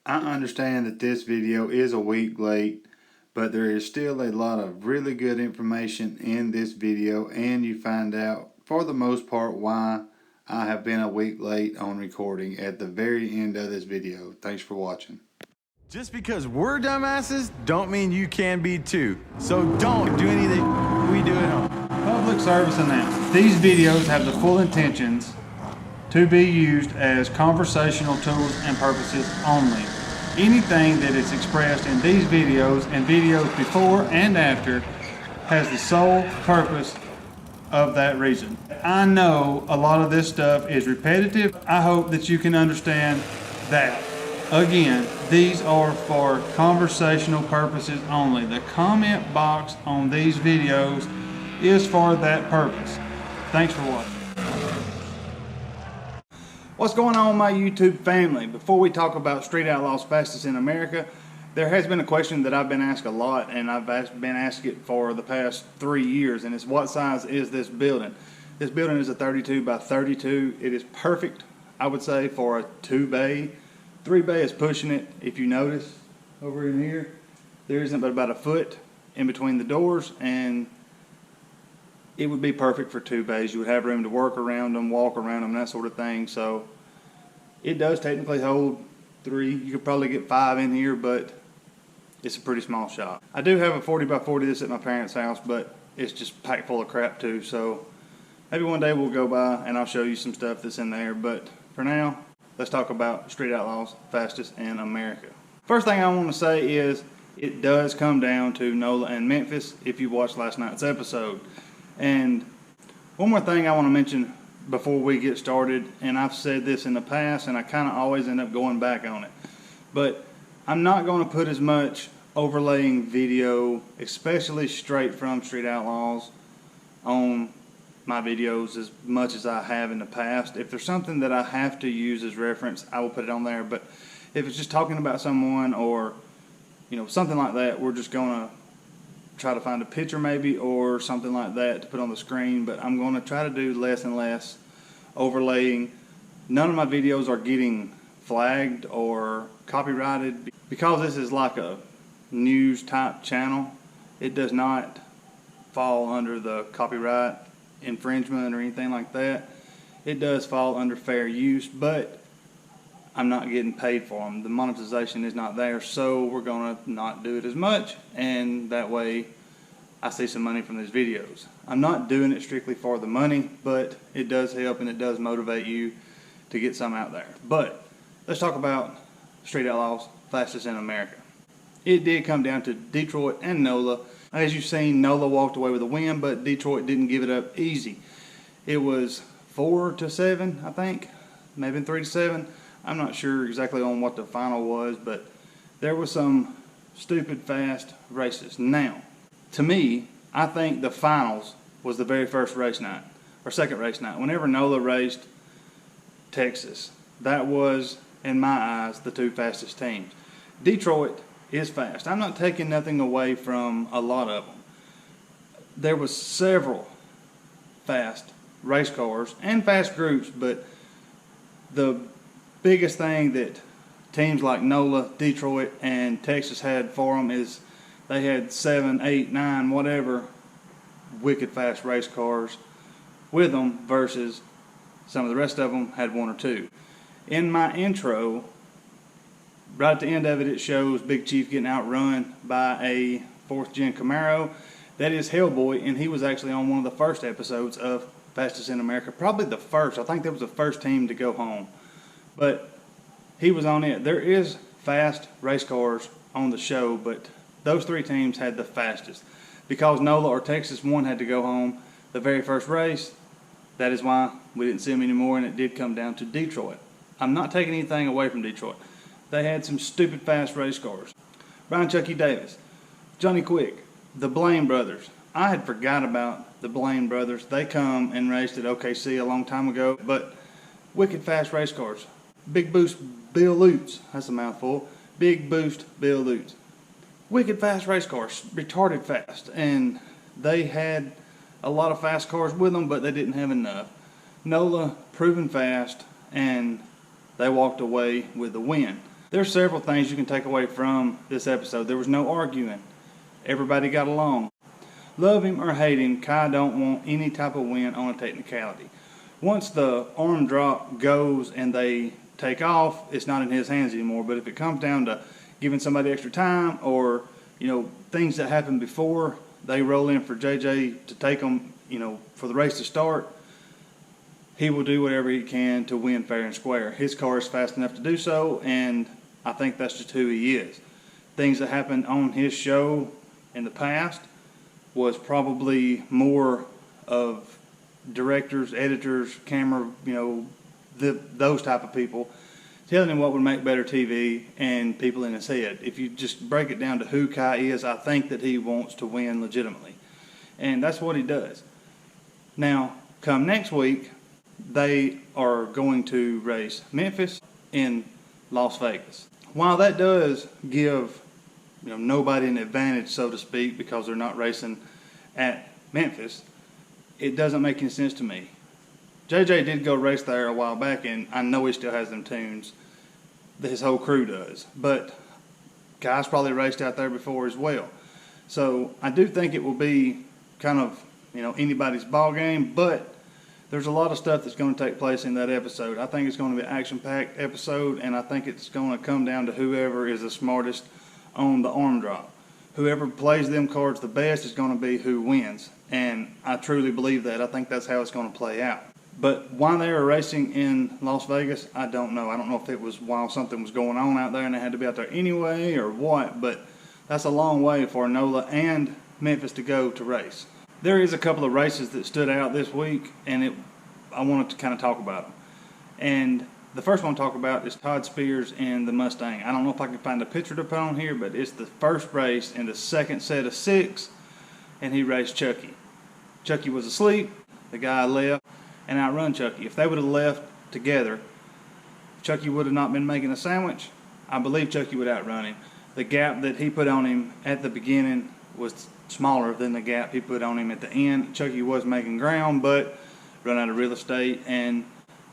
I understand that this video is a week late, but there is still a lot of really good information in this video, and you find out for the most part why I have been a week late on recording at the very end of this video. Thanks for watching. Just because we're dumbasses don't mean you can be too. So don't do anything we do at home. Public service announcement. These videos have the full intentions to be used as conversational tools and purposes only. Anything that is expressed in these videos and videos before and after has the sole purpose of that reason. I know a lot of this stuff is repetitive. I hope that you can understand that. Again, these are for conversational purposes only. The comment box on these videos is for that purpose. Thanks for watching. What's going on, my YouTube family? Before we talk about Street Outlaws fastest in America, there has been a question that I've been asked a lot, and I've been asked it for the past 3 years, and it's what size is this building? This building is a 32 by 32. It is perfect, I would say, for a 2-bay. 3-bay is pushing it. If you notice over in here, there isn't but about a foot in between the doors, and it would be perfect for 2 bays. You would have room to work around them, walk around them, that sort of thing. So it does technically hold 3. You could probably get 5 in here, but it's a pretty small shop. I do have a 40 by 40 that's at my parents' house, but it's just packed full of crap too. So maybe one day we'll go by and I'll show you some stuff that's in there. But for now, let's talk about Street Outlaws fastest in America. First thing I want to say is it does come down to NOLA and Memphis if you watched last night's episode. And one more thing I want to mention before we get started, and I've said this in the past and I kind of always end up going back on it, but I'm not going to put as much overlaying video, especially straight from Street Outlaws, on my videos as much as I have in the past. If there's something that I have to use as reference, I will put it on there, but if it's just talking about someone or something like that, we're just going to try to find a picture maybe or something like that to put on the screen. But I'm going to try to do less and less overlaying. None of my videos are getting flagged or copyrighted because this is like a news type channel. It does not fall under the copyright infringement or anything like that. It does fall under fair use, but I'm not getting paid for them. The monetization is not there, so we're going to not do it as much, and that way I see some money from these videos. I'm not doing it strictly for the money, but it does help and it does motivate you to get some out there. But let's talk about Street Outlaws fastest in America. It did come down to Detroit and NOLA. As you've seen, NOLA walked away with a win, but Detroit didn't give it up easy. It was 4-7, I think, maybe 3-7. I'm not sure exactly on what the final was, but there was some stupid fast races. Now, to me, I think the finals was the very first race night, or second race night. Whenever NOLA raced Texas, that was, in my eyes, the 2 fastest teams. Detroit is fast. I'm not taking nothing away from a lot of them. There was several fast race cars and fast groups, but the biggest thing that teams like NOLA, Detroit, and Texas had for them is they had 7, 8, 9, whatever wicked fast race cars with them versus some of the rest of them had 1 or 2. In my intro, right at the end of it, it shows Big Chief getting outrun by a 4th gen Camaro. That is Hellboy, and he was actually on one of the first episodes of Fastest in America. Probably the first. I think that was the first team to go home. But he was on it. There is fast race cars on the show, but those 3 teams had the fastest. Because NOLA or Texas, one had to go home the very first race, that is why we didn't see them anymore, and it did come down to Detroit. I'm not taking anything away from Detroit. They had some stupid fast race cars. Brian Chucky Davis, Johnny Quick, the Blaine brothers. I had forgot about the Blaine brothers. They come and raced at OKC a long time ago, but wicked fast race cars. Big Boost Bill Lutz, that's a mouthful. Big Boost Bill Lutz. Wicked fast race cars, retarded fast. And they had a lot of fast cars with them, but they didn't have enough. NOLA proven fast, and they walked away with the win. There's several things you can take away from this episode. There was no arguing. Everybody got along. Love him or hate him, Kai don't want any type of win on a technicality. Once the arm drop goes and they take off, it's not in his hands anymore. But if it comes down to giving somebody extra time, or things that happened before they roll in for JJ to take them, for the race to start, he will do whatever he can to win fair and square. His car is fast enough to do so, and I think that's just who he is. Things that happened on his show in the past was probably more of directors, editors, camera, those type of people telling him what would make better TV and people in his head. If you just break it down to who Kai is, I think that he wants to win legitimately. And that's what he does. Now, come next week, they are going to race Memphis in Las Vegas. While that does give nobody an advantage, so to speak, because they're not racing at Memphis, it doesn't make any sense to me. JJ did go race there a while back, and I know he still has them tunes. His whole crew does. But guys probably raced out there before as well. So I do think it will be kind of, anybody's ball game, but there's a lot of stuff that's going to take place in that episode. I think it's going to be an action-packed episode, and I think it's going to come down to whoever is the smartest on the arm drop. Whoever plays them cards the best is going to be who wins. And I truly believe that. I think that's how it's going to play out. But why they were racing in Las Vegas, I don't know. I don't know if it was while something was going on out there and they had to be out there anyway or what, but that's a long way for NOLA and Memphis to go to race. There is a couple of races that stood out this week, and I wanted to kind of talk about them. And the first one to talk about is Todd Spears and the Mustang. I don't know if I can find a picture to put on here, but it's the first race in the second set of 6, and he raced Chucky. Chucky was asleep, the guy left, and outrun Chucky. If they would have left together, Chucky would have not been making a sandwich. I believe Chucky would outrun him. The gap that he put on him at the beginning was smaller than the gap he put on him at the end. Chucky was making ground, but run out of real estate. And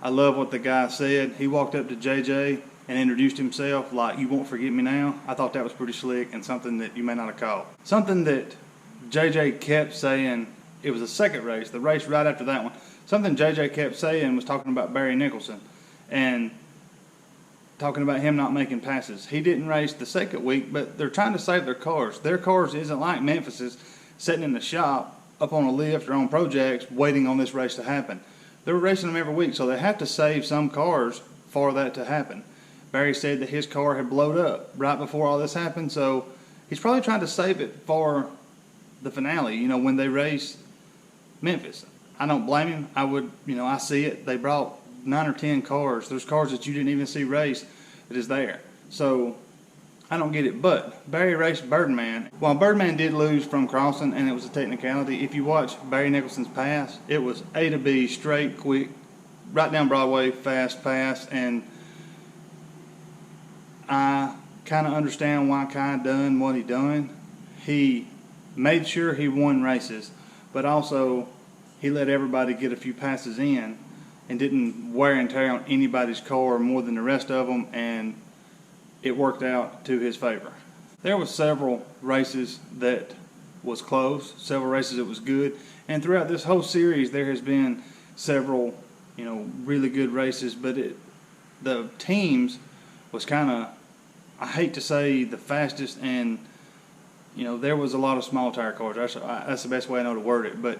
I love what the guy said. He walked up to JJ and introduced himself like, "You won't forget me now." I thought that was pretty slick and something that you may not have caught. Something that JJ kept saying, it was the second race, the race right after that one. Something JJ kept saying was talking about Barry Nicholson and talking about him not making passes. He didn't race the second week, but they're trying to save their cars. Their cars isn't like Memphis's, sitting in the shop up on a lift or on projects waiting on this race to happen. They're racing them every week, so they have to save some cars for that to happen. Barry said that his car had blown up right before all this happened, so he's probably trying to save it for the finale, when they race Memphis. I don't blame him. I would, I see it. They brought 9 or 10 cars. There's cars that you didn't even see race that is there. So I don't get it. But Barry raced Birdman. While Birdman did lose from crossing and it was a technicality, if you watch Barry Nicholson's pass, it was A to B, straight, quick, right down Broadway, fast pass. And I kind of understand why Kai done what he done. He made sure he won races, but also he let everybody get a few passes in and didn't wear and tear on anybody's car more than the rest of them, and it worked out to his favor. There was several races that was close, several races that was good, and throughout this whole series there has been several, really good races, but the teams was kind of, I hate to say the fastest, and there was a lot of small tire cars. That's the best way I know to word it, but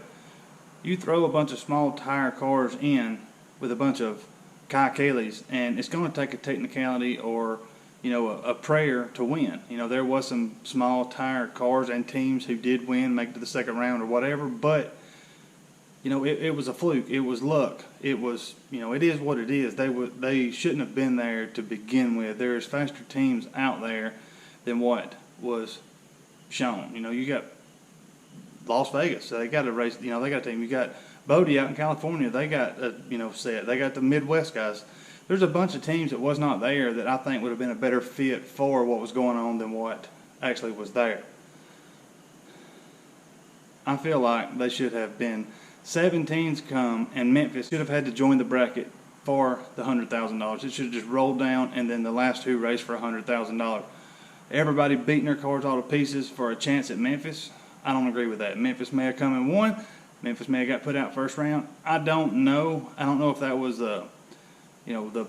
you throw a bunch of small tire cars in with a bunch of Kai Kelleys, and it's going to take a technicality or, a prayer to win. There was some small tire cars and teams who did win, make it to the second round or whatever, but, it was a fluke. It was luck. It was, it is what it is. They shouldn't have been there to begin with. There's faster teams out there than what was shown. You got Las Vegas, so they got a race, they got a team. You got Bodie out in California, they got a, set. They got the Midwest guys. There's a bunch of teams that was not there that I think would have been a better fit for what was going on than what actually was there. I feel like they should have been 7 teams come, and Memphis should have had to join the bracket for the $100,000. It should have just rolled down, and then the last two raced for $100,000. Everybody beating their cars all to pieces for a chance at Memphis. I don't agree with that. Memphis may have come and won. Memphis may have got put out first round. I don't know. I don't know if that was the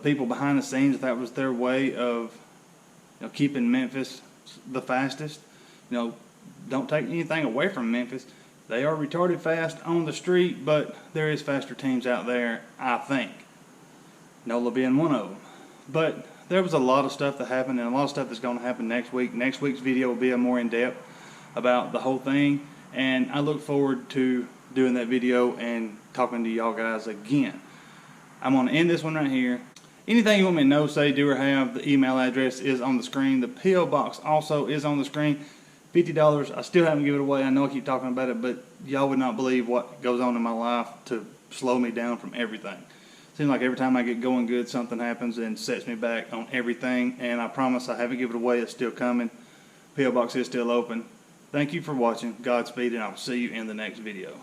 people behind the scenes, if that was their way of keeping Memphis the fastest. Don't take anything away from Memphis. They are retarded fast on the street, but there is faster teams out there, I think. NOLA being one of them. But there was a lot of stuff that happened, and a lot of stuff that's going to happen next week. Next week's video will be a more in-depth about the whole thing, and I look forward to doing that video and talking to y'all guys again. I'm going to end this one right here. Anything you want me to know, say, do, or have, the email address is on the screen. The P.O. Box also is on the screen. $50. I still haven't given it away. I know I keep talking about it, but y'all would not believe what goes on in my life to slow me down from everything. Seems like every time I get going good, something happens and sets me back on everything. And I promise I haven't given it away. It's still coming. P.O. Box is still open. Thank you for watching. Godspeed, and I'll see you in the next video.